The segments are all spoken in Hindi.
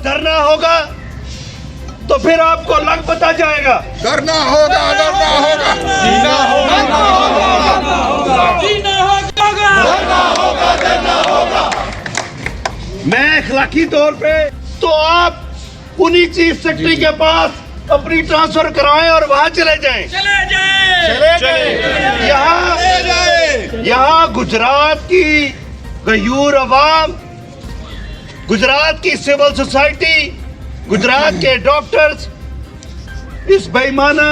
डरना होगा तो फिर आपको लग पता जाएगा। डरना होगा, डरना होगा, जीना होगा, जीना होगा, डरना होगा। मैं अखलाकी तौर पे तो आप उन्हीं चीफ सेक्रेटरी के पास अपनी ट्रांसफर कराएं और वहां चले जाएं। यहाँ गुजरात की गयूर अवाम, गुजरात की सिविल सोसाइटी, गुजरात के डॉक्टर्स इस बेईमाना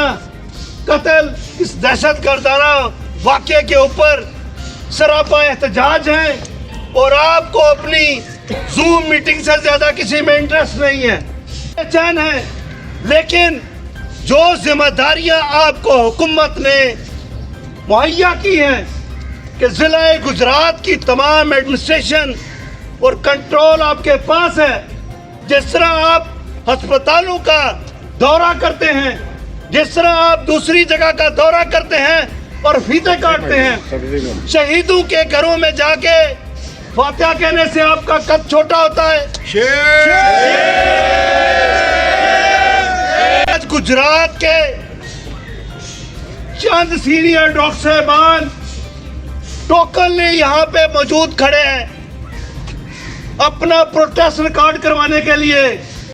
कत्ल, इस दहशतगर्दाना वाक़ये के ऊपर सरापा एहतजाज हैं और आपको अपनी जूम मीटिंग से ज्यादा किसी में इंटरेस्ट नहीं है, बेचैन है। लेकिन जो जिम्मेदारियां आपको हुकूमत ने मुहैया की हैं कि जिला गुजरात की तमाम एडमिनिस्ट्रेशन और कंट्रोल आपके पास है। जिस तरह आप अस्पतालों का दौरा करते हैं, जिस तरह आप दूसरी जगह का दौरा करते हैं और फीते काटते हैं, शहीदों के घरों में जाके फातिहा कहने से आपका कद छोटा होता है। आज गुजरात के चंद सीनियर डॉक्टर साहबान टोकन ले यहाँ पे मौजूद खड़े हैं अपना प्रोटेस्ट रिकॉर्ड करवाने के लिए।